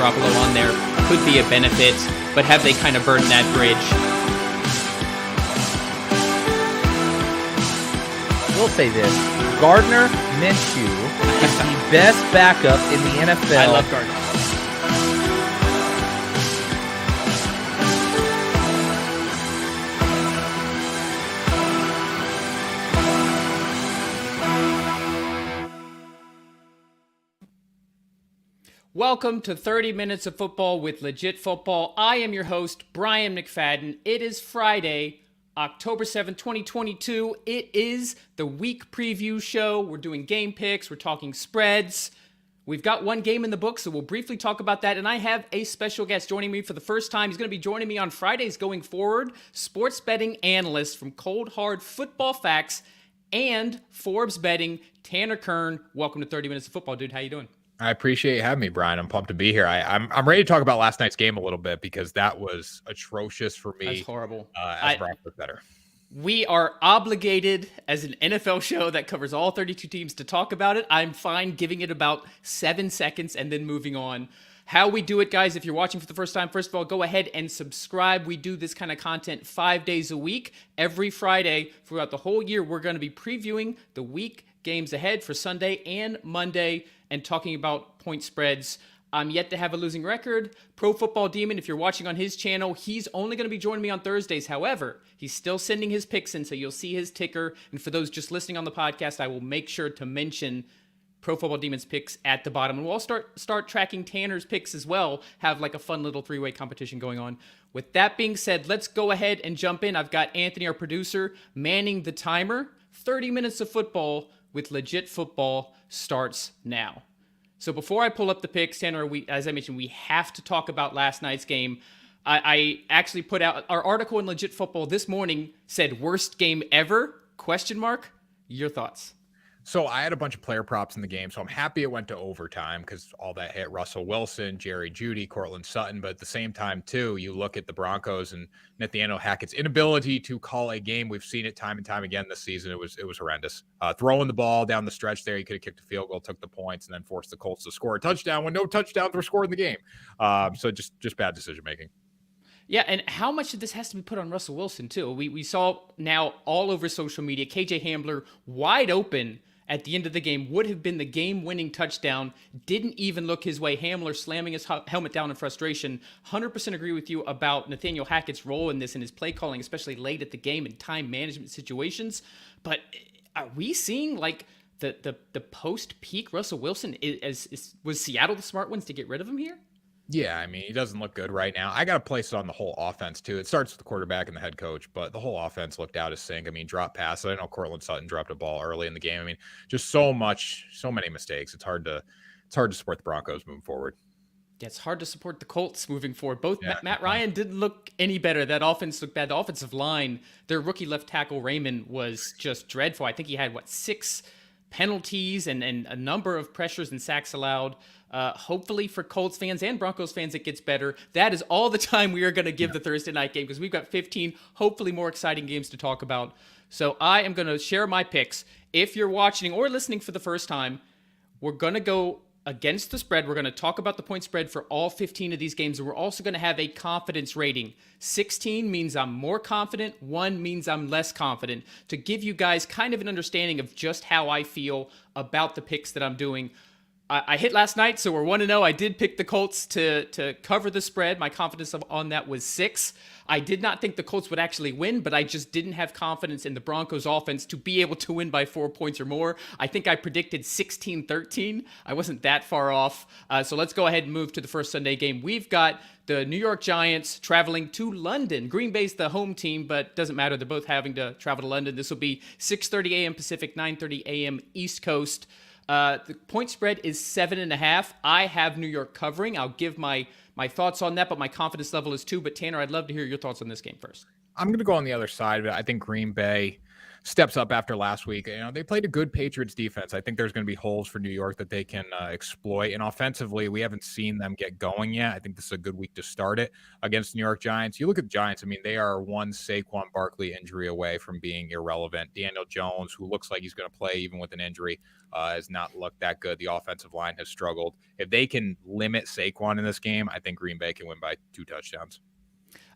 Garoppolo on there could be a benefit, but have they kind of burned that bridge? We'll say this. Gardner Minshew is the best backup in the NFL. I love Gardner. Welcome to 30 Minutes of Football with Legit Football. I am your host, Brian McFadden. It is Friday, October 7th, 2022. It is the week preview show. We're doing game picks. We're talking spreads. We've got one game in the book, so we'll briefly talk about that. And I have a special guest joining me for the first time. He's going to be joining me on Fridays going forward. Sports betting analyst from Cold Hard Football Facts and Forbes Betting, Tanner Kern. Welcome to 30 Minutes of Football, dude. How you doing? I appreciate you having me, Brian. I'm pumped to be here. I'm ready to talk about last night's game a little bit because that was atrocious for me. That's horrible. As Broncos better. We are obligated as an NFL show that covers all 32 teams to talk about it. I'm fine giving it about 7 seconds and then moving on. How we do it, guys, if you're watching for the first time, first of all, go ahead and subscribe. We do this kind of content 5 days a week. Every Friday throughout the whole year, we're going to be previewing the week games ahead for Sunday and Monday and talking about point spreads. I'm yet to have a losing record. Pro Football Demon, if you're watching on his channel, he's only going to be joining me on Thursdays. However, he's still sending his picks in, so you'll see his ticker. And for those just listening on the podcast, I will make sure to mention Pro Football Demon's picks at the bottom. And we'll start tracking Tanner's picks as well, have like a fun little three-way competition going on. With that being said, let's go ahead and jump in. I've got Anthony, our producer, manning the timer. 30 minutes of football with Legit Football starts now. So before I pull up the picks, Tanner, as I mentioned, we have to talk about last night's game. I actually put out our article in Legit Football this morning said worst game ever, ? Your thoughts? So I had a bunch of player props in the game, so I'm happy it went to overtime because all that hit Russell Wilson, Jerry Jeudy, Cortland Sutton. But at the same time, too, you look at the Broncos and Nathaniel Hackett's inability to call a game. We've seen it time and time again this season. It was horrendous. Throwing the ball down the stretch there, he could have kicked a field goal, took the points, and then forced the Colts to score a touchdown when no touchdowns were scored in the game. So just bad decision making. Yeah, and how much of this has to be put on Russell Wilson, too? We saw now all over social media, KJ Hamler wide open at the end of the game, would have been the game-winning touchdown, didn't even look his way. Hamler slamming his helmet down in frustration. 100% agree with you about Nathaniel Hackett's role in this and his play calling, especially late at the game in time management situations. But are we seeing like the post-peak Russell Wilson? Was Seattle the smart ones to get rid of him here? Yeah, I mean, he doesn't look good right now. I got to place it on the whole offense, too. It starts with the quarterback and the head coach, but the whole offense looked out of sync. I mean, drop passes. I know Cortland Sutton dropped a ball early in the game. I mean, just so many mistakes. It's hard to support the Broncos moving forward. Yeah, it's hard to support the Colts moving forward. Matt Ryan didn't look any better. That offense looked bad. The offensive line, their rookie left tackle Raymond was just dreadful. I think he had, 6 penalties and a number of pressures and sacks allowed. Hopefully for Colts fans and Broncos fans, it gets better. That is all the time we are going to give the Thursday night game because we've got 15, hopefully more exciting games to talk about. So I am going to share my picks. If you're watching or listening for the first time, we're going to go against the spread. We're going to talk about the point spread for all 15 of these games. And we're also going to have a confidence rating. 16 means I'm more confident. 1 means I'm less confident, to give you guys kind of an understanding of just how I feel about the picks that I'm doing. I hit last night, so we're 1-0. I did pick the Colts to cover the spread. My confidence on that was 6. I did not think the Colts would actually win, but I just didn't have confidence in the Broncos offense to be able to win by 4 points or more. I think I predicted 16-13. I wasn't that far off. So let's go ahead and move to the first Sunday game. We've got the New York Giants traveling to London. Green Bay's the home team, but doesn't matter. They're both having to travel to London. This will be 6:30 a.m. Pacific, 9:30 a.m. East Coast. The point spread is 7.5. I have New York covering. I'll give my thoughts on that, but my confidence level is 2. But Tanner, I'd love to hear your thoughts on this game first. I'm going to go on the other side of it. I think Green Bay steps up after last week. They played a good Patriots defense. I think there's going to be holes for New York that they can exploit. And offensively, we haven't seen them get going yet. I think this is a good week to start it against the New York Giants. You look at the Giants, I mean, they are one Saquon Barkley injury away from being irrelevant. Daniel Jones, who looks like he's going to play even with an injury, has not looked that good. The offensive line has struggled. If they can limit Saquon in this game, I think Green Bay can win by 2 touchdowns.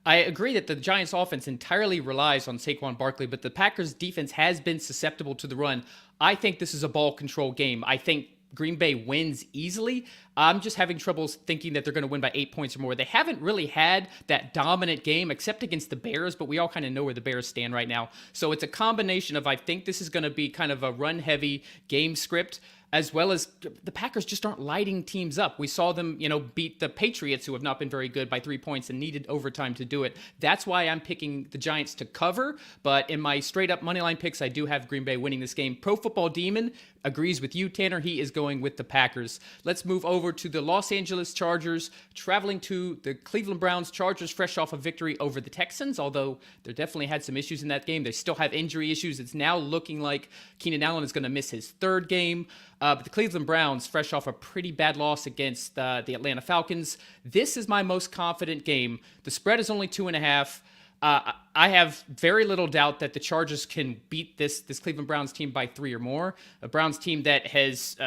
I agree that the Giants offense entirely relies on Saquon Barkley, but the Packers defense has been susceptible to the run. I think this is a ball control game. I think Green Bay wins easily. I'm just having trouble thinking that they're going to win by 8 points or more. They haven't really had that dominant game except against the Bears, but we all kind of know where the Bears stand right now. So it's a combination of, I think this is going to be kind of a run-heavy game script, as well as the Packers just aren't lighting teams up. We saw them, beat the Patriots, who have not been very good, by 3 points and needed overtime to do it. That's why I'm picking the Giants to cover. But in my straight-up moneyline picks, I do have Green Bay winning this game. Pro Football Demon agrees with you, Tanner. He is going with the Packers. Let's move over to the Los Angeles Chargers, traveling to the Cleveland Browns. Chargers fresh off a victory over the Texans, although they definitely had some issues in that game. They still have injury issues. It's now looking like Keenan Allen is going to miss his 3rd game. But the Cleveland Browns, fresh off a pretty bad loss against the Atlanta Falcons. This is my most confident game. The spread is only 2.5. I have very little doubt that the Chargers can beat this Cleveland Browns team by 3 or more. A Browns team that has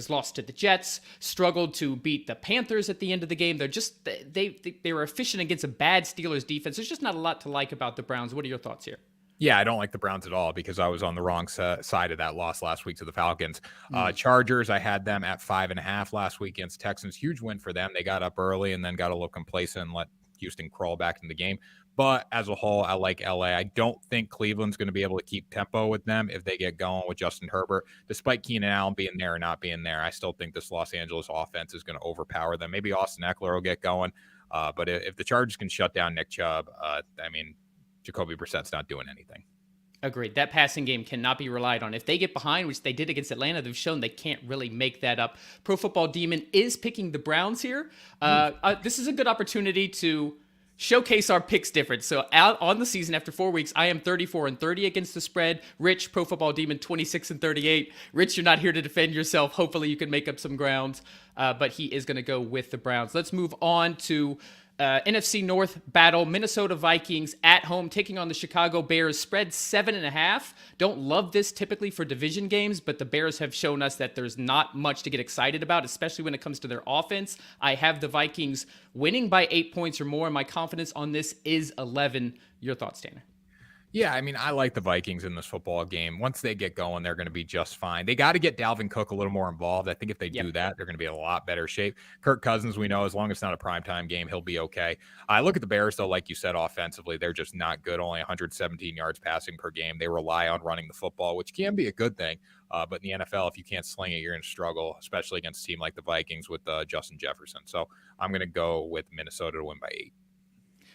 lost to the Jets, struggled to beat the Panthers at the end of the game. They're just they were efficient against a bad Steelers defense. There's just not a lot to like about the Browns. What are your thoughts here? Yeah, I don't like the Browns at all because I was on the wrong side of that loss last week to the Falcons. Chargers, I had them at 5.5 last week against Texans. Huge win for them. They got up early and then got a little complacent and let Houston crawl back in the game. But as a whole, I like LA. I don't think Cleveland's going to be able to keep tempo with them if they get going with Justin Herbert. Despite Keenan Allen being there or not being there, I still think this Los Angeles offense is going to overpower them. Maybe Austin Eckler will get going. But if the Chargers can shut down Nick Chubb, Jacoby Brissett's not doing anything. Agreed. That passing game cannot be relied on. If they get behind, which they did against Atlanta, they've shown they can't really make that up. Pro Football Demon is picking the Browns here. This is a good opportunity to showcase our picks difference. So out on the season after 4 weeks, I am 34-30 against the spread. Rich, Pro Football Demon, 26-38. Rich, you're not here to defend yourself. Hopefully you can make up some ground, but he is going to go with the Browns. Let's move on to NFC North battle. Minnesota Vikings at home taking on the Chicago Bears. Spread 7.5. Don't love this typically for division games, but the Bears have shown us that there's not much to get excited about, especially when it comes to their offense. I have the Vikings winning by 8 points or more. My confidence on this is 11. Your thoughts, Tanner? Yeah, I like the Vikings in this football game. Once they get going, they're going to be just fine. They got to get Dalvin Cook a little more involved. I think if they do that, they're going to be in a lot better shape. Kirk Cousins, we know, as long as it's not a primetime game, he'll be okay. I look at the Bears, though, like you said, offensively, they're just not good. Only 117 yards passing per game. They rely on running the football, which can be a good thing. But in the NFL, if you can't sling it, you're going to struggle, especially against a team like the Vikings with Justin Jefferson. So I'm going to go with Minnesota to win by 8.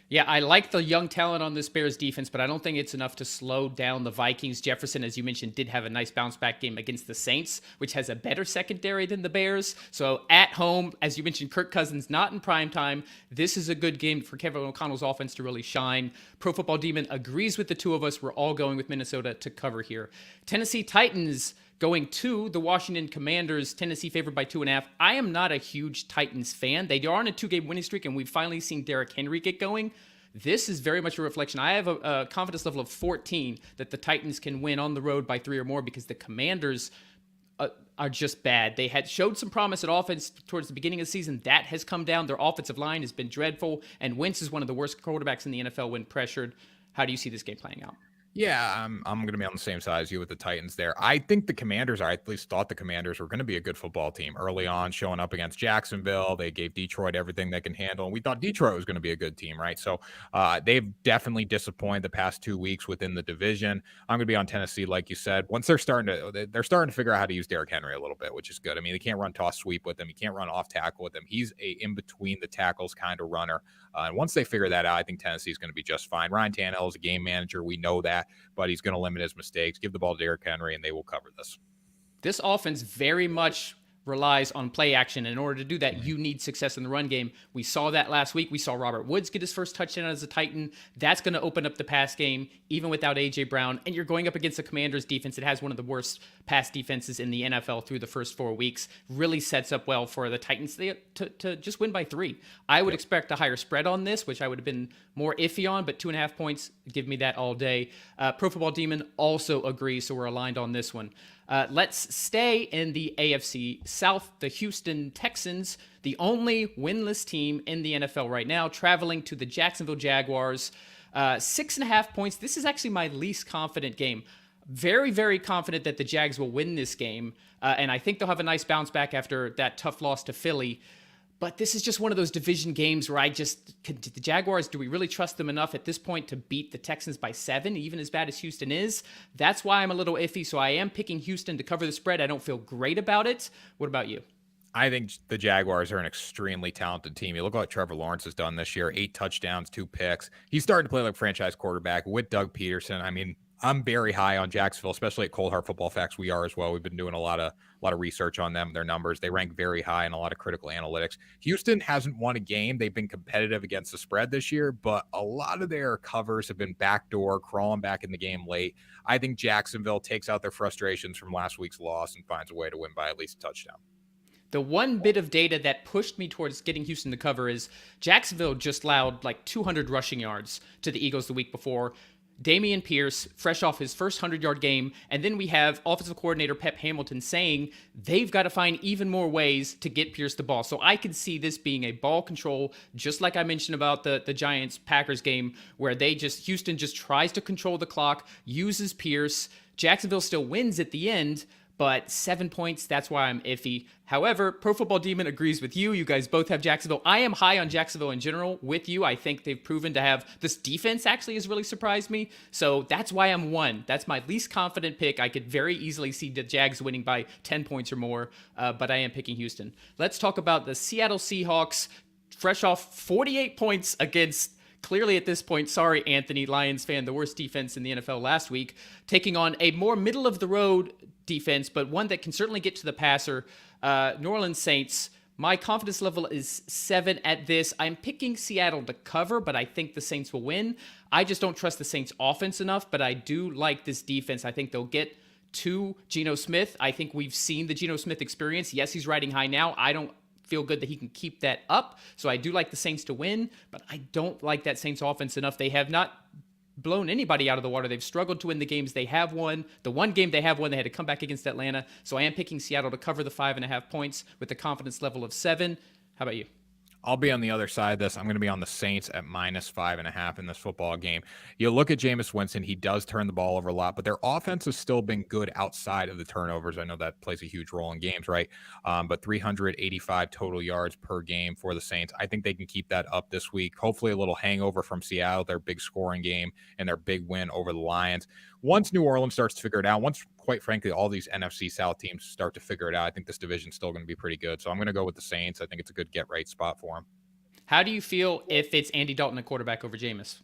Yeah, I like the young talent on this Bears defense, but I don't think it's enough to slow down the Vikings. Jefferson, as you mentioned, did have a nice bounce-back game against the Saints, which has a better secondary than the Bears. So at home, as you mentioned, Kirk Cousins not in primetime. This is a good game for Kevin O'Connell's offense to really shine. Pro Football Demon agrees with the two of us. We're all going with Minnesota to cover here. Tennessee Titans going to the Washington Commanders. Tennessee favored by 2.5. I am not a huge Titans fan. They are on a 2-game winning streak, and we've finally seen Derrick Henry get going. This is very much a reflection. I have a confidence level of 14 that the Titans can win on the road by 3 or more because the Commanders are just bad. They had showed some promise at offense towards the beginning of the season. That has come down. Their offensive line has been dreadful, and Wentz is one of the worst quarterbacks in the NFL when pressured. How do you see this game playing out? Yeah, I'm going to be on the same side as you with the Titans there. I think the Commanders, I at least thought the Commanders were going to be a good football team early on, showing up against Jacksonville. They gave Detroit everything they can handle, and we thought Detroit was going to be a good team, right? So they've definitely disappointed the past 2 weeks within the division. I'm going to be on Tennessee, like you said. Once they're starting to figure out how to use Derrick Henry a little bit, which is good. I mean, they can't run toss sweep with him. You can't run off tackle with him. He's a in between the tackles kind of runner. And once they figure that out, I think Tennessee is going to be just fine. Ryan Tannehill is a game manager. We know that, but he's going to limit his mistakes, give the ball to Derrick Henry, and they will cover this. This offense very much relies on play action. In order to do that, you need success in the run game. We saw that last week. We saw Robert Woods get his first touchdown as a Titan. That's going to open up the pass game, even without A.J. Brown. And you're going up against the Commanders defense. It has one of the worst pass defenses in the NFL through the first 4 weeks. Really sets up well for the Titans to just win by 3. I would expect a higher spread on this, which I would have been more iffy on, but 2.5 points, give me that all day. Pro Football Demon also agrees, so we're aligned on this one. Let's stay in the AFC South. The Houston Texans, the only winless team in the NFL right now, traveling to the Jacksonville Jaguars. 6.5 points. This is actually my least confident game. Very, very confident that the Jags will win this game. And I think they'll have a nice bounce back after that tough loss to Philly. But this is just one of those division games where the Jaguars, do we really trust them enough at this point to beat the Texans by 7, even as bad as Houston is? That's why I'm a little iffy. So I am picking Houston to cover the spread. I don't feel great about it. What about you? I think the Jaguars are an extremely talented team. You look at what Trevor Lawrence has done this year, 8 touchdowns, 2 picks. He's starting to play like franchise quarterback with Doug Peterson. I mean, I'm very high on Jacksonville, especially at Cold Hard Football Facts. We are as well. We've been doing a lot of research on them, their numbers. They rank very high in a lot of critical analytics. Houston hasn't won a game. They've been competitive against the spread this year, but a lot of their covers have been backdoor, crawling back in the game late. I think Jacksonville takes out their frustrations from last week's loss and finds a way to win by at least a touchdown. The one bit of data that pushed me towards getting Houston to cover is Jacksonville just allowed like 200 rushing yards to the Eagles the week before. Dameon Pierce, fresh off his first 100-yard game, and then we have offensive coordinator Pep Hamilton saying they've got to find even more ways to get Pierce the ball. So I could see this being a ball control, just like I mentioned about the Giants-Packers game, where Houston just tries to control the clock, uses Pierce. Jacksonville still wins at the end, but 7 points, that's why I'm iffy. However, Pro Football Demon agrees with you. You guys both have Jacksonville. I am high on Jacksonville in general with you. I think they've proven to have this defense actually has really surprised me. So that's why I'm 1. That's my least confident pick. I could very easily see the Jags winning by 10 points or more, but I am picking Houston. Let's talk about the Seattle Seahawks, fresh off 48 points against, clearly at this point, sorry, Anthony, Lions fan, the worst defense in the NFL last week, taking on a more middle-of-the-road defense, but one that can certainly get to the passer. New Orleans Saints, my confidence level is 7 at this. I'm picking Seattle to cover, but I think the Saints will win. I just don't trust the Saints offense enough, but I do like this defense. I think they'll get to Geno Smith. I think we've seen the Geno Smith experience. Yes, he's riding high now. I don't feel good that he can keep that up. So I do like the Saints to win, but I don't like that Saints offense enough. They have not blown anybody out of the water. They've struggled to win the games they have won. The one game they have won, they had to come back against Atlanta. So I am picking Seattle to cover the 5.5 points with a confidence level of 7. How about you? I'll be on the other side of this. I'm going to be on the Saints at -5.5 in this football game. You look at Jameis Winston, he does turn the ball over a lot, but their offense has still been good outside of the turnovers. I know that plays a huge role in games, right? But 385 total yards per game for the Saints. I think they can keep that up this week. Hopefully a little hangover from Seattle, their big scoring game and their big win over the Lions. Once New Orleans starts to figure it out, once, quite frankly, all these NFC South teams start to figure it out, I think this division's still going to be pretty good. So I'm going to go with the Saints. I think it's a good get-right spot for them. How do you feel if it's Andy Dalton at quarterback over Jameis?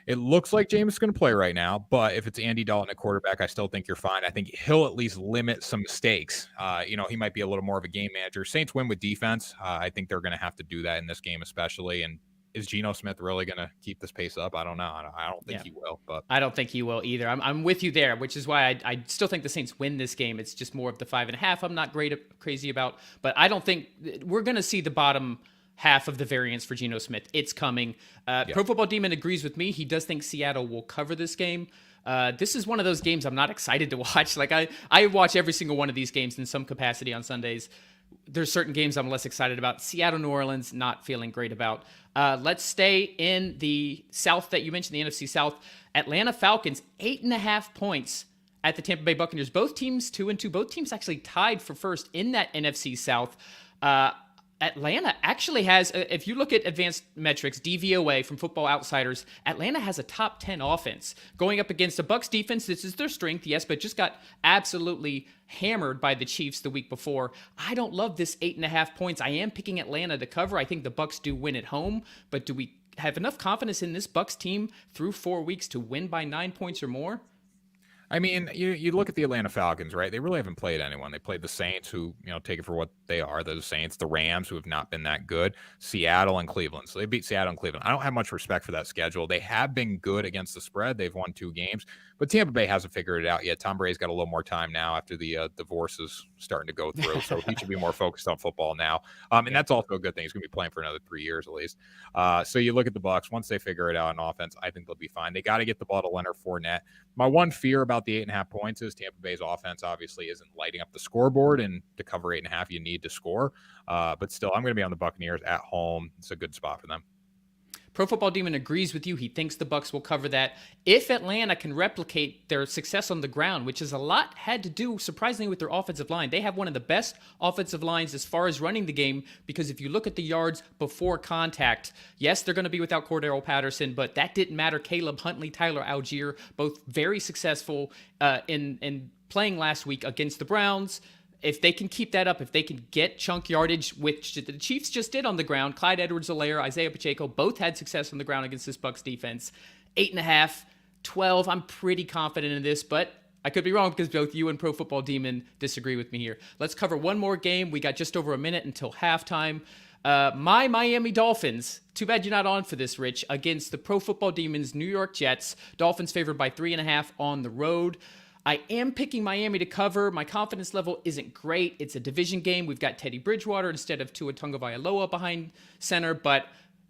It looks like Jameis is going to play right now, but if it's Andy Dalton at quarterback, I still think you're fine. I think he'll at least limit some mistakes. He might be a little more of a game manager. Saints win with defense. I think they're going to have to do that in this game especially, and is Geno Smith really going to keep this pace up? I don't know. I don't think he will. But I don't think he will either. I'm with you there, which is why I still think the Saints win this game. It's just more of the 5.5 I'm not crazy about. But I don't think we're going to see the bottom half of the variance for Geno Smith. It's coming. Pro Football Demon agrees with me. He does think Seattle will cover this game. This is one of those games I'm not excited to watch. Like I watch every single one of these games in some capacity on Sundays. There's certain games I'm less excited about. Seattle, New Orleans, not feeling great about. Let's stay in the South that you mentioned, the NFC South. Atlanta Falcons, 8.5 points at the Tampa Bay Buccaneers. Both teams 2-2. Both teams actually tied for first in that NFC South. Atlanta actually has, if you look at advanced metrics, DVOA from Football Outsiders, Atlanta has a top 10 offense. Going up against a Bucs defense, this is their strength, yes, but just got absolutely hammered by the Chiefs the week before. I don't love this 8.5 points. I am picking Atlanta to cover. I think the Bucs do win at home, but do we have enough confidence in this Bucs team through 4 weeks to win by 9 points or more? I mean, you look at the Atlanta Falcons, right? They really haven't played anyone. They played the Saints, who, take it for what they are. They're the Saints. The Rams, who have not been that good. Seattle and Cleveland. So they beat Seattle and Cleveland. I don't have much respect for that schedule. They have been good against the spread. They've won 2 games. But Tampa Bay hasn't figured it out yet. Tom Brady's got a little more time now after the divorce is starting to go through. So he should be more focused on football now. And that's also a good thing. He's going to be playing for another 3 years at least. So you look at the Bucs. Once they figure it out on offense, I think they'll be fine. They got to get the ball to Leonard Fournette. My one fear about the 8.5 points is Tampa Bay's offense obviously isn't lighting up the scoreboard, and to cover 8.5, you need to score. But still, I'm going to be on the Buccaneers at home. It's a good spot for them. Pro Football Demon agrees with you. He thinks the Bucs will cover that. If Atlanta can replicate their success on the ground, which is a lot had to do, surprisingly, with their offensive line. They have one of the best offensive lines as far as running the game, because if you look at the yards before contact, yes, they're going to be without Cordero Patterson, but that didn't matter. Caleb Huntley, Tyler Algier, both very successful in playing last week against the Browns. If they can keep that up, if they can get chunk yardage, which the Chiefs just did on the ground, Clyde Edwards-Helaire, Isaiah Pacheco, both had success on the ground against this Bucs defense. 8.5, 12, I'm pretty confident in this, but I could be wrong because both you and Pro Football Demon disagree with me here. Let's cover one more game. We got just over a minute until halftime. My Miami Dolphins, too bad you're not on for this, Rich, against the Pro Football Demons New York Jets. Dolphins favored by 3.5 on the road. I am picking Miami to cover. My confidence level isn't great. It's a division game. We've got Teddy Bridgewater instead of Tua Tagovailoa behind center, but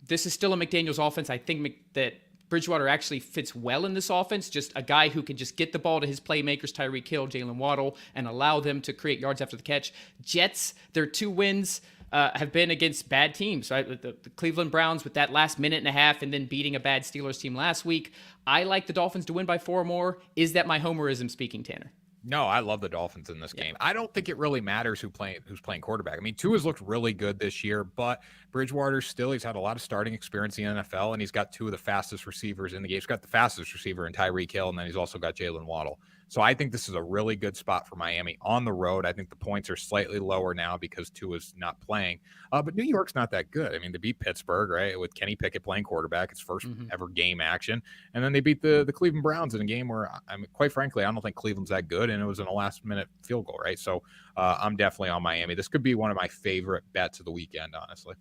this is still a McDaniels offense. I think that Bridgewater actually fits well in this offense, just a guy who can just get the ball to his playmakers, Tyreek Hill, Jalen Waddle, and allow them to create yards after the catch. Jets, their 2 wins have been against bad teams, right? The Cleveland Browns with that last minute and a half and then beating a bad Steelers team last week. I like the Dolphins to win by 4 or more. Is that my homerism speaking, Tanner? No, I love the Dolphins in this game. I don't think it really matters who's playing quarterback. I mean, Tua's looked really good this year, but Bridgewater he's had a lot of starting experience in the NFL, and he's got 2 of the fastest receivers in the game. He's got the fastest receiver in Tyreek Hill, and then he's also got Jalen Waddle. So I think this is a really good spot for Miami on the road. I think the points are slightly lower now because Tua's not playing. But New York's not that good. I mean, they beat Pittsburgh, right, with Kenny Pickett playing quarterback, his first ever game action. And then they beat the Cleveland Browns in a game where, I mean, quite frankly, I don't think Cleveland's that good, and it was in a last-minute field goal, right? So I'm definitely on Miami. This could be one of my favorite bets of the weekend, honestly.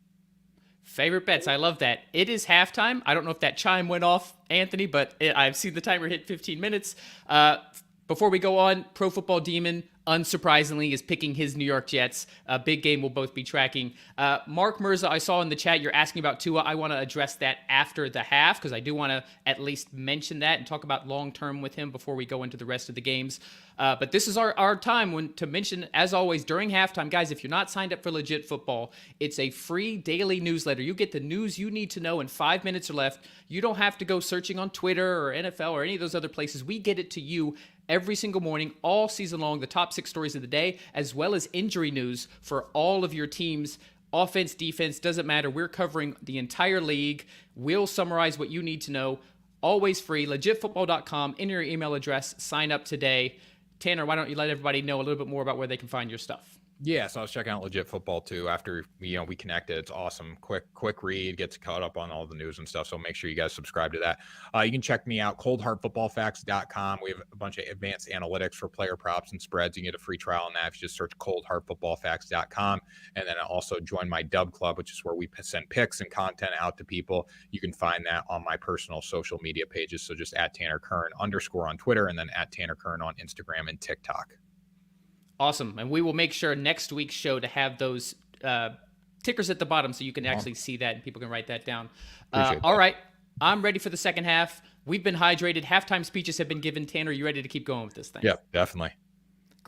Favorite bets. I love that. It is halftime. I don't know if that chime went off, Anthony, but I've seen the timer hit 15 minutes. Before we go on, Pro Football Demon, unsurprisingly, is picking his New York Jets. A big game we'll both be tracking. Mark Mirza, I saw in the chat, you're asking about Tua. I want to address that after the half because I do want to at least mention that and talk about long-term with him before we go into the rest of the games. But this is our time to mention, as always, during halftime. Guys, if you're not signed up for Legit Football, it's a free daily newsletter. You get the news you need to know in 5 minutes or less. You don't have to go searching on Twitter or NFL or any of those other places. We get it to you every single morning, all season long, the top 6 stories of the day, as well as injury news for all of your teams. Offense, defense, doesn't matter. We're covering the entire league. We'll summarize what you need to know. Always free. LegitFootball.com. Enter your email address. Sign up today. Tanner, why don't you let everybody know a little bit more about where they can find your stuff? Yeah, so I was checking out Legit Football too after we connected. It's awesome. Quick read, gets caught up on all the news and stuff. So make sure you guys subscribe to that. You can check me out, coldhardfootballfacts.com. We have a bunch of advanced analytics for player props and spreads. You can get a free trial on that if you just search coldhardfootballfacts.com. And then also join my Dub Club, which is where we send picks and content out to people. You can find that on my personal social media pages. So just at Tanner Kern _ on Twitter and then at Tanner Kern on Instagram and TikTok. Awesome. And we will make sure next week's show to have those tickers at the bottom so you can actually see that and people can write that down. All right. I'm ready for the second half. We've been hydrated. Halftime speeches have been given. Tanner, are you ready to keep going with this thing? Yep, definitely.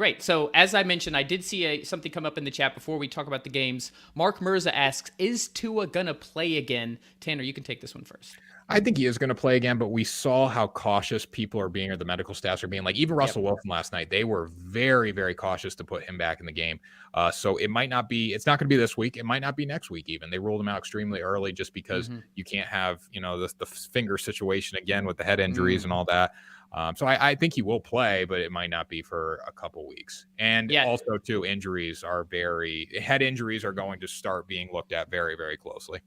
Great. So as I mentioned, I did see something come up in the chat before we talk about the games. Mark Mirza asks, is Tua going to play again? Tanner, you can take this one first. I think he is going to play again, but we saw how cautious people are being, or the medical staffs are being. Like even Russell Wilson last night, they were very, very cautious to put him back in the game. So it might not be, it's not going to be this week. It might not be next week even. They ruled him out extremely early just because you can't have, the finger situation again with the head injuries and all that. So I think he will play, but it might not be for a couple weeks. And also too, head injuries are going to start being looked at very, very closely.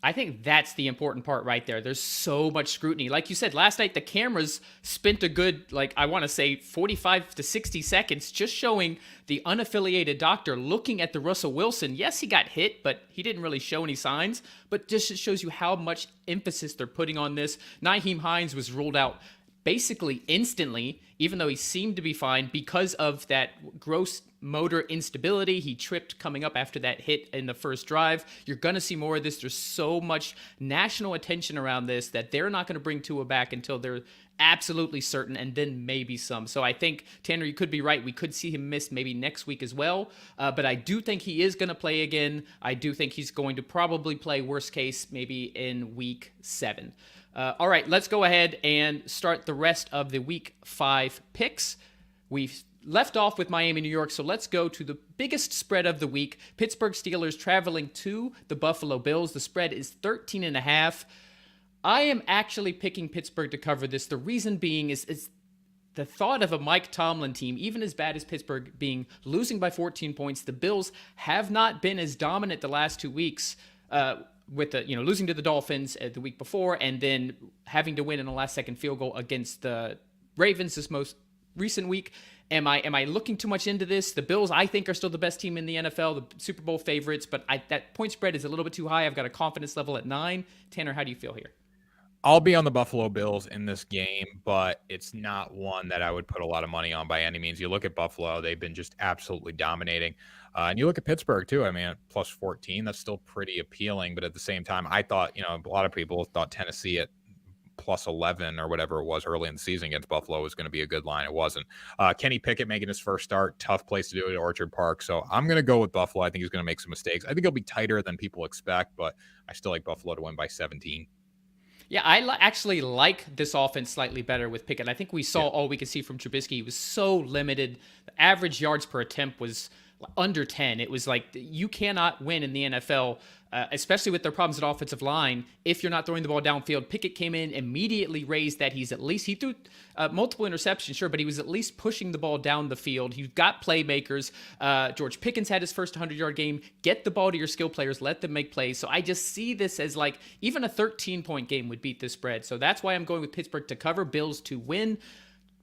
I think that's the important part right there. There's so much scrutiny. Like you said, last night, the cameras spent a good, 45 to 60 seconds just showing the unaffiliated doctor looking at the Russell Wilson. Yes, he got hit, but he didn't really show any signs. But just shows you how much emphasis they're putting on this. Nyheim Hines was ruled out basically instantly, even though he seemed to be fine because of that gross motor instability. He tripped coming up after that hit in the first drive. You're going to see more of this. There's so much national attention around this that they're not going to bring Tua back until they're absolutely certain, and then maybe some. So I think, Tanner, you could be right. We could see him miss maybe next week as well. But I do think he is going to play again. I do think he's going to probably play, worst case, maybe in week 7. All right, let's go ahead and start the rest of the week 5 picks. We've left off with Miami, New York, so let's go to the biggest spread of the week. Pittsburgh Steelers traveling to the Buffalo Bills. The spread is 13.5. I am actually picking Pittsburgh to cover this. The reason being is the thought of a Mike Tomlin team, even as bad as Pittsburgh losing by 14 points. The Bills have not been as dominant the last 2 weeks, with losing to the Dolphins the week before, and then having to win in a last-second field goal against the Ravens this most recent week. Am I looking too much into this? The Bills, I think, are still the best team in the NFL, the Super Bowl favorites, but that point spread is a little bit too high. I've got a confidence level at 9. Tanner, how do you feel here? I'll be on the Buffalo Bills in this game, but it's not one that I would put a lot of money on by any means. You look at Buffalo, they've been just absolutely dominating. And you look at Pittsburgh, too. I mean, plus 14, that's still pretty appealing. But at the same time, I thought, a lot of people thought Tennessee at plus 11 or whatever it was early in the season against Buffalo was going to be a good line. It wasn't. Kenny Pickett making his first start, tough place to do it at Orchard Park. So I'm going to go with Buffalo. I think he's going to make some mistakes. I think he'll be tighter than people expect, but I still like Buffalo to win by 17. Yeah, I actually like this offense slightly better with Pickett. I think we saw all we could see from Trubisky. He was so limited. The average yards per attempt was under 10. It was like you cannot win in the NFL, especially with their problems at offensive line, if you're not throwing the ball downfield. Pickett came in, immediately raised that. He threw multiple interceptions, sure, but he was at least pushing the ball down the field. You've got playmakers. George Pickens had his first 100-yard game. Get the ball to your skill players. Let them make plays. So I just see this as even a 13-point game would beat this spread. So that's why I'm going with Pittsburgh to cover, Bills to win.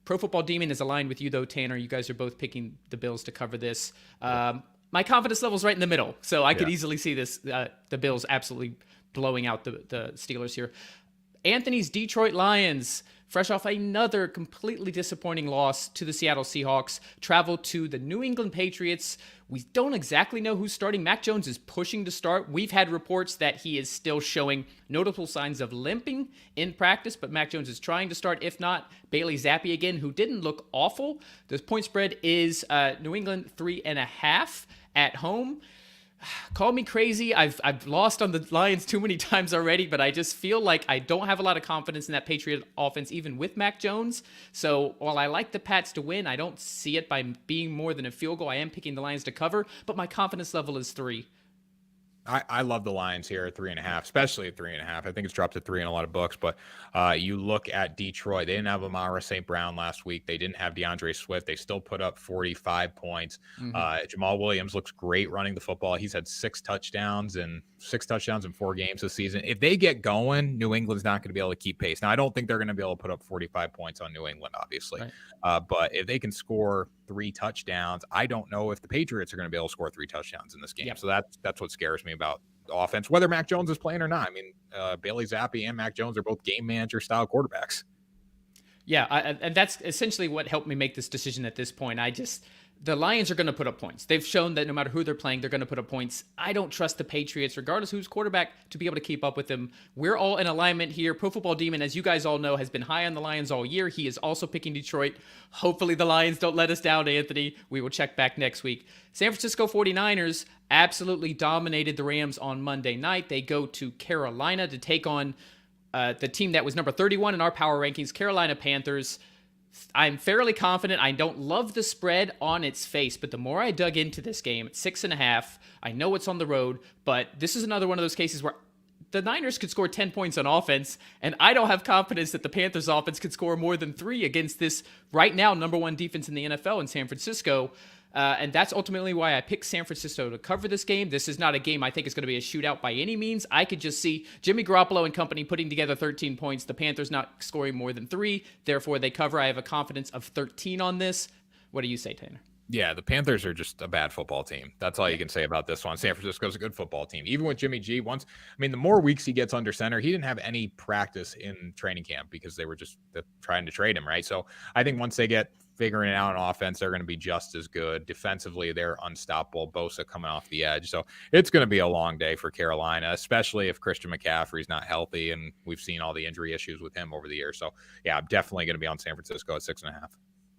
Pro Football Demon is aligned with you, though, Tanner. You guys are both picking the Bills to cover this. My confidence level is right in the middle, so I could easily see this, the Bills absolutely blowing out the Steelers here. Anthony's Detroit Lions, fresh off another completely disappointing loss to the Seattle Seahawks, travel to the New England Patriots. We don't exactly know who's starting. Mac Jones is pushing to start. We've had reports that he is still showing notable signs of limping in practice, but Mac Jones is trying to start. If not, Bailey Zappi again, who didn't look awful. The point spread is New England 3.5 at home. Call me crazy. I've lost on the Lions too many times already, but I just feel like I don't have a lot of confidence in that Patriot offense, even with Mac Jones. So while I like the Pats to win, I don't see it by being more than a field goal. I am picking the Lions to cover, but my confidence level is 3. I love the Lions here at 3.5, especially at 3.5. I think it's dropped to 3 in a lot of books, but you look at Detroit. They didn't have Amara St. Brown last week. They didn't have DeAndre Swift. They still put up 45 points. Jamal Williams looks great running the football. He's had 6 touchdowns in 4 games this season. If they get going, New England's not going to be able to keep pace. Now, I don't think they're going to be able to put up 45 points on New England, obviously. Right. But if they can score 3 touchdowns, I don't know if the Patriots are going to be able to score 3 touchdowns in this game. Yep. So that's what scares me about the offense, whether Mac Jones is playing or not. I mean, Bailey Zappi and Mac Jones are both game manager style quarterbacks. Yeah, and that's essentially what helped me make this decision at this point. The Lions are going to put up points. They've shown that no matter who they're playing, they're going to put up points. I don't trust the Patriots, regardless who's quarterback, to be able to keep up with them. We're all in alignment here. Pro Football Demon, as you guys all know, has been high on the Lions all year. He is also picking Detroit. Hopefully the Lions don't let us down, Anthony. We will check back next week. San Francisco 49ers absolutely dominated the Rams on Monday night. They go to Carolina to take on the team that was number 31 in our power rankings, Carolina Panthers. I'm fairly confident. I don't love the spread on its face, but the more I dug into this game, it's 6.5. I know it's on the road, but this is another one of those cases where the Niners could score 10 points on offense, and I don't have confidence that the Panthers offense could score more than 3 against this right now number 1 defense in the NFL in San Francisco. And that's ultimately why I picked San Francisco to cover this game. This is not a game I think is going to be a shootout by any means. I could just see Jimmy Garoppolo and company putting together 13 points, the Panthers not scoring more than 3. Therefore, they cover. I have a confidence of 13 on this. What do you say, Tanner? Yeah, the Panthers are just a bad football team. That's all you can say about this one. San Francisco's a good football team. Even with Jimmy G, the more weeks he gets under center, he didn't have any practice in training camp because they were just trying to trade him, right? So I think once they get figuring it out on offense, they're going to be just as good. Defensively, they're unstoppable. Bosa coming off the edge. So it's going to be a long day for Carolina, especially if Christian McCaffrey's not healthy, and we've seen all the injury issues with him over the years. So yeah, I'm definitely going to be on San Francisco at 6.5.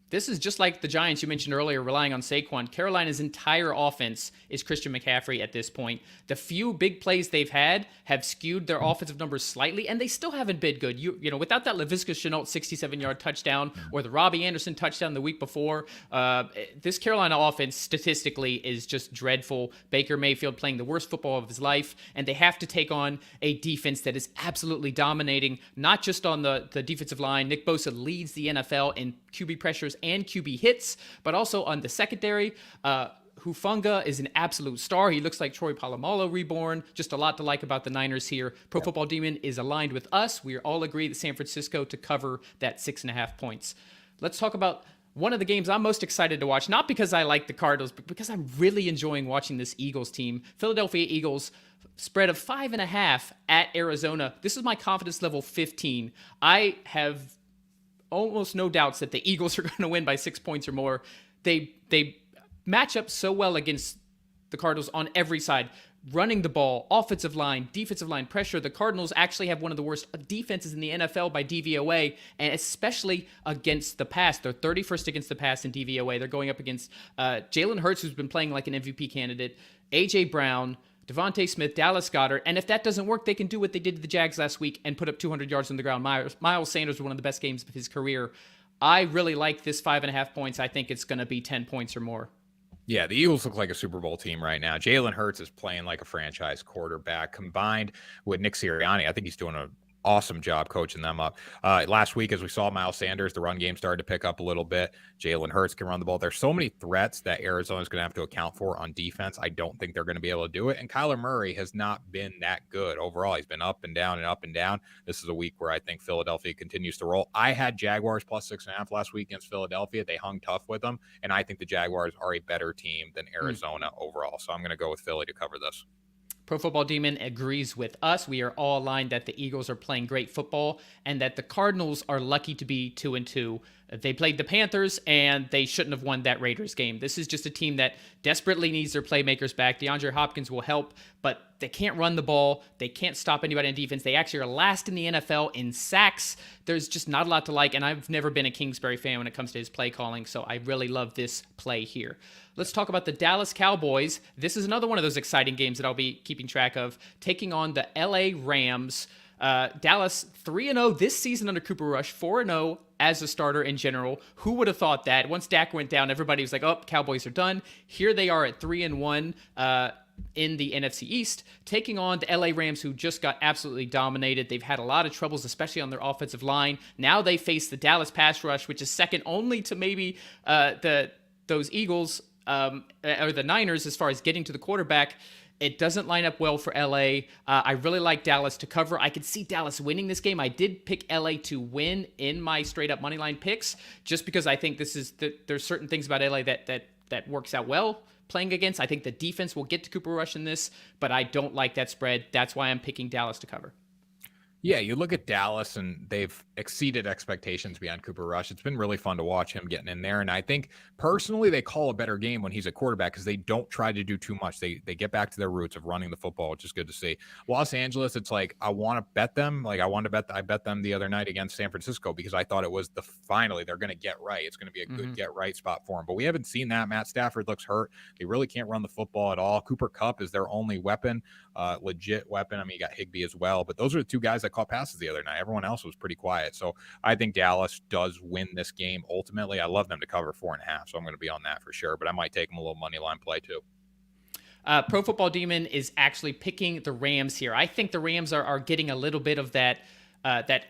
This is just like the Giants you mentioned earlier, relying on Saquon. Carolina's entire offense is Christian McCaffrey at this point. The few big plays they've had have skewed their offensive numbers slightly, and they still haven't been good. You know, without that Laviska Shenault 67-yard touchdown or the Robbie Anderson touchdown the week before, this Carolina offense statistically is just dreadful. Baker Mayfield playing the worst football of his life, and they have to take on a defense that is absolutely dominating, not just on the defensive line. Nick Bosa leads the NFL in QB pressures and QB hits, but also on the secondary. Hufanga is an absolute star. He looks like Troy Polamalu reborn. Just a lot to like about the Niners here. Pro Football Demon is aligned with us. We all agree that San Francisco to cover that 6.5 points. Let's talk about one of the games I'm most excited to watch, not because I like the Cardinals, but because I'm really enjoying watching this Eagles team. Philadelphia Eagles spread of 5.5 at Arizona. This is my confidence level 15. I have almost no doubts that the Eagles are going to win by 6 points or more. They match up so well against the Cardinals on every side. Running the ball, offensive line, defensive line pressure. The Cardinals actually have one of the worst defenses in the NFL by DVOA, and especially against the pass. They're 31st against the pass in DVOA. They're going up against Jalen Hurts, who's been playing like an MVP candidate, A.J. Brown, Devontae Smith, Dallas Goedert, and if that doesn't work, they can do what they did to the Jags last week and put up 200 yards on the ground. Miles Sanders was one of the best games of his career. I really like this 5.5 points. I think it's going to be 10 points or more. Yeah, the Eagles look like a Super Bowl team right now. Jalen Hurts is playing like a franchise quarterback combined with Nick Sirianni. I think he's doing an awesome job coaching them up. Last week, as we saw Miles Sanders, the run game started to pick up a little bit. Jalen Hurts can run the ball. There's so many threats that Arizona is going to have to account for on defense. I don't think they're going to be able to do it. And Kyler Murray has not been that good overall. He's been up and down and up and down. This is a week where I think Philadelphia continues to roll. I had Jaguars plus 6.5 last week against Philadelphia. They hung tough with them. And I think the Jaguars are a better team than Arizona overall. So I'm going to go with Philly to cover this. Pro Football Demon agrees with us. We are all aligned that the Eagles are playing great football and that the Cardinals are lucky to be 2-2. They played the Panthers, and they shouldn't have won that Raiders game. This is just a team that desperately needs their playmakers back. DeAndre Hopkins will help, but they can't run the ball. They can't stop anybody on defense. They actually are last in the NFL in sacks. There's just not a lot to like, and I've never been a Kingsbury fan when it comes to his play calling, so I really love this play here. Let's talk about the Dallas Cowboys. This is another one of those exciting games that I'll be keeping track of, taking on the LA Rams. Dallas 3-0 this season under Cooper Rush, 4-0 as a starter in general. Who would have thought that? Once Dak went down, everybody was like, oh, Cowboys are done. Here they are at 3-1 in the NFC East, taking on the LA Rams, who just got absolutely dominated. They've had a lot of troubles, especially on their offensive line. Now they face the Dallas pass rush, which is second only to maybe those Eagles or the Niners as far as getting to the quarterback. It doesn't line up well for LA. I really like Dallas to cover. I could see Dallas winning this game. I did pick LA to win in my straight up moneyline picks, just because I think there's certain things about LA that works out well playing against. I think the defense will get to Cooper Rush in this, but I don't like that spread. That's why I'm picking Dallas to cover. Yeah, you look at Dallas and they've exceeded expectations beyond Cooper Rush. It's been really fun to watch him getting in there. And I think personally they call a better game when he's a quarterback because they don't try to do too much. They get back to their roots of running the football, which is good to see. Los Angeles, it's like I want to bet them. Like I bet them the other night against San Francisco because I thought it was finally they're going to get right. It's going to be a good get right spot for them. But we haven't seen that. Matt Stafford looks hurt. They really can't run the football at all. Cooper Kupp is their only weapon, legit weapon. I mean, you got Higbee as well, but those are the two guys that caught passes the other night. Everyone else was pretty quiet. So I think Dallas does win this game. Ultimately, I love them to cover 4.5. So I'm going to be on that for sure, but I might take them a little money line play too. Pro Football Demon is actually picking the Rams here. I think the Rams are getting a little bit of that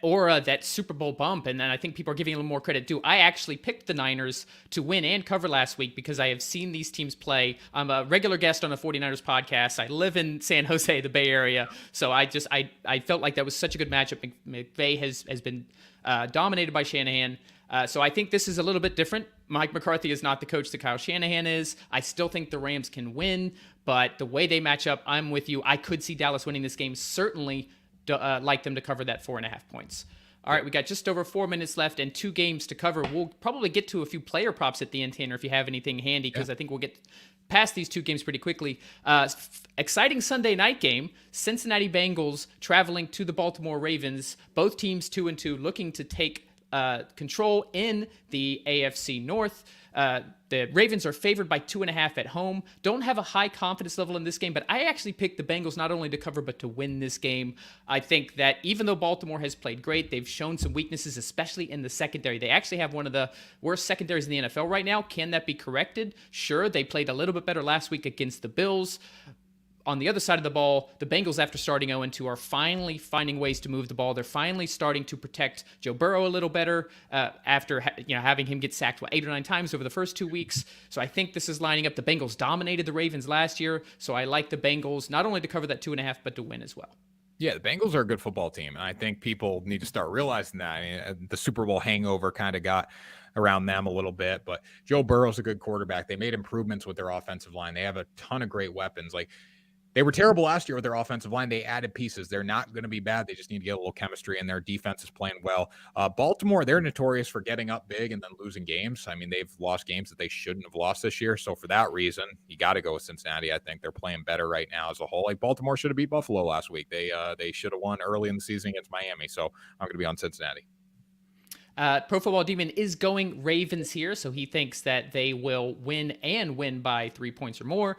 aura, that Super Bowl bump, and then I think people are giving a little more credit too. I actually picked the Niners to win and cover last week because I have seen these teams play. I'm a regular guest on the 49ers podcast. I live in San Jose, the Bay Area, so I felt like that was such a good matchup. McVay has been dominated by Shanahan. So I think this is a little bit different. Mike McCarthy is not the coach that Kyle Shanahan is. I still think the Rams can win, but the way they match up, I'm with you. I could see Dallas winning this game. Certainly like them to cover that 4.5 points. All right, we got just over 4 minutes left and 2 games to cover. We'll probably get to a few player props at the end, Tanner, if you have anything handy, because I think we'll get past these 2 games pretty quickly. Exciting Sunday night game. Cincinnati Bengals traveling to the Baltimore Ravens. Both teams 2-2, looking to take control in the AFC North. The Ravens are favored by 2.5 at home. Don't have a high confidence level in this game, but I actually picked the Bengals not only to cover, but to win this game. I think that even though Baltimore has played great, they've shown some weaknesses, especially in the secondary. They actually have one of the worst secondaries in the NFL right now. Can that be corrected? Sure, they played a little bit better last week against the Bills. On the other side of the ball, the Bengals, after starting 0-2, are finally finding ways to move the ball. They're finally starting to protect Joe Burrow a little better after having him get sacked 8 or 9 times over the first 2 weeks. So I think this is lining up. The Bengals dominated the Ravens last year, so I like the Bengals not only to cover that 2.5, but to win as well. Yeah, the Bengals are a good football team, and I think people need to start realizing that. I mean, the Super Bowl hangover kind of got around them a little bit, but Joe Burrow's a good quarterback. They made improvements with their offensive line. They have a ton of great weapons. Like, they were terrible last year with their offensive line. They added pieces. They're not going to be bad. They just need to get a little chemistry, and their defense is playing well. Baltimore, they're notorious for getting up big and then losing games. I mean, they've lost games that they shouldn't have lost this year. So for that reason, you got to go with Cincinnati. I think they're playing better right now as a whole. Like, Baltimore should have beat Buffalo last week. They should have won early in the season against Miami. So I'm going to be on Cincinnati. Pro Football Demon is going Ravens here, so he thinks that they will win by 3 points or more.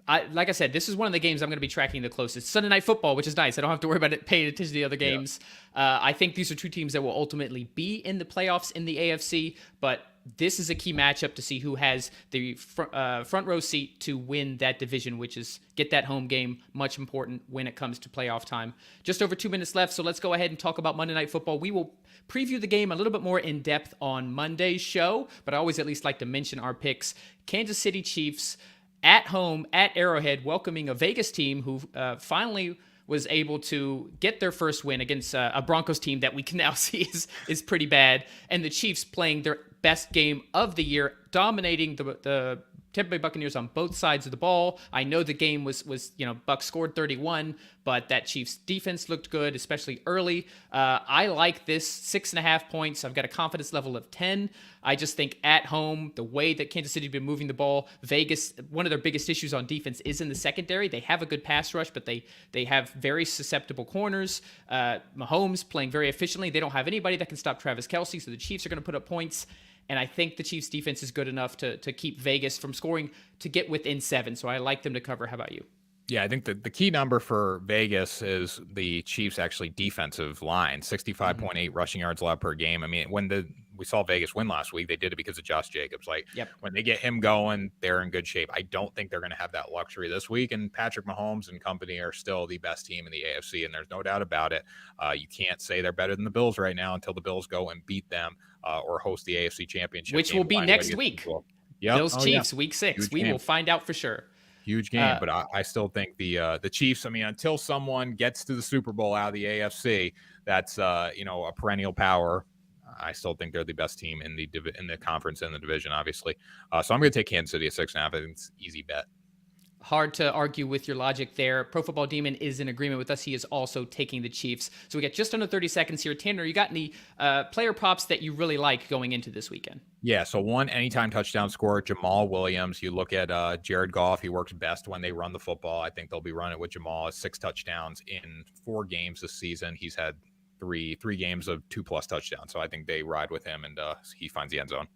Like I said, this is one of the games I'm going to be tracking the closest. Sunday Night Football, which is nice. I don't have to worry about it paying attention to the other games. Yeah. I think these are 2 teams that will ultimately be in the playoffs in the AFC, but this is a key matchup to see who has the front row seat to win that division, which is get that home game, much important when it comes to playoff time. Just over 2 minutes left, so let's go ahead and talk about Monday Night Football. We will preview the game a little bit more in depth on Monday's show, but I always at least like to mention our picks. Kansas City Chiefs at home at Arrowhead, welcoming a Vegas team who finally was able to get their first win against a Broncos team that we can now see is pretty bad. And the Chiefs playing their best game of the year, dominating the Tampa Bay Buccaneers on both sides of the ball. I know the game was Bucs scored 31, but that Chiefs defense looked good, especially early. I like this 6.5 points. I've got a confidence level of 10. I just think at home, the way that Kansas City has been moving the ball, Vegas, one of their biggest issues on defense is in the secondary. They have a good pass rush, but they have very susceptible corners. Mahomes playing very efficiently. They don't have anybody that can stop Travis Kelce, so the Chiefs are going to put up points. And I think the Chiefs' defense is good enough to keep Vegas from scoring to get within 7. So I like them to cover. How about you? Yeah, I think the key number for Vegas is the Chiefs' actually defensive line, 65.8 rushing yards allowed per game. I mean, when we saw Vegas win last week, they did it because of Josh Jacobs. When they get him going, they're in good shape. I don't think they're going to have that luxury this week. And Patrick Mahomes and company are still the best team in the AFC, and there's no doubt about it. You can't say they're better than the Bills right now until the Bills go and beat them or host the AFC Championship, which will be next week. Yep. Bills Chiefs, Week 6. We will find out for sure. Huge game, but I still think the Chiefs. I mean, until someone gets to the Super Bowl out of the AFC, that's a perennial power. I still think they're the best team in the conference and the division, obviously. So I'm going to take Kansas City at 6.5. I think it's an easy bet. Hard to argue with your logic there. Pro Football Demon is in agreement with us. He is also taking the Chiefs. So we got just under 30 seconds here. Tanner, you got any player props that you really like going into this weekend? Yeah, so one anytime touchdown scorer, Jamal Williams. You look at Jared Goff. He works best when they run the football. I think they'll be running with Jamal. 6 touchdowns in 4 games this season. He's had three games of 2+ touchdowns. So I think they ride with him, and he finds the end zone.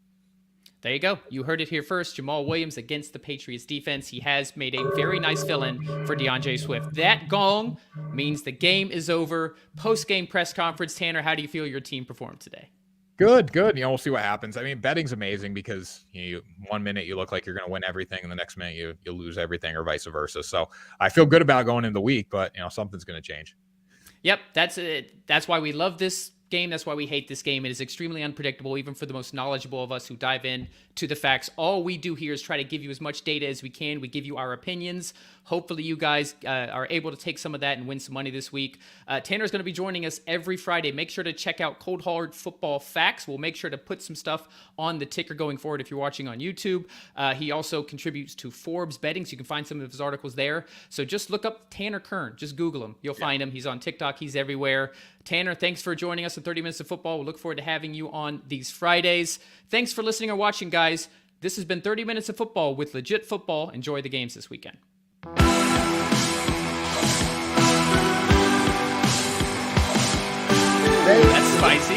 There you go. You heard it here first. Jamal Williams against the Patriots defense. He has made a very nice fill-in for DeAndre Swift. That gong means the game is over. Post-game press conference. Tanner, how do you feel your team performed today? Good. We'll see what happens. I mean, betting's amazing because one minute you look like you're going to win everything, and the next minute you lose everything, or vice versa. So I feel good about going into the week, but something's going to change. Yep, that's it. That's why we love this game. That's why we hate this game. It is extremely unpredictable, even for the most knowledgeable of us who dive in to the facts. All we do here is try to give you as much data as we can. We give you our opinions. Hopefully you guys are able to take some of that and win some money this week. Tanner's going to be joining us every Friday. Make sure to check out Cold Hard Football Facts. We'll make sure to put some stuff on the ticker going forward if you're watching on YouTube. He also contributes to Forbes Betting, so you can find some of his articles there. So just look up Tanner Kern. Just Google him. You'll find him. He's on TikTok. He's everywhere. Tanner, thanks for joining us in 30 Minutes of Football. We look forward to having you on these Fridays. Thanks for listening or watching, guys. This has been 30 Minutes of Football with legit football. Enjoy the games this weekend. That's spicy.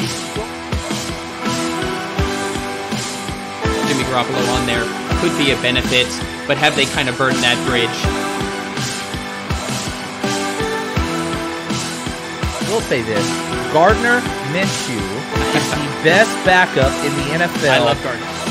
Jimmy Garoppolo on there could be a benefit, but have they kind of burned that bridge? I will say this. Gardner Minshew is the best backup in the NFL. I love Gardner.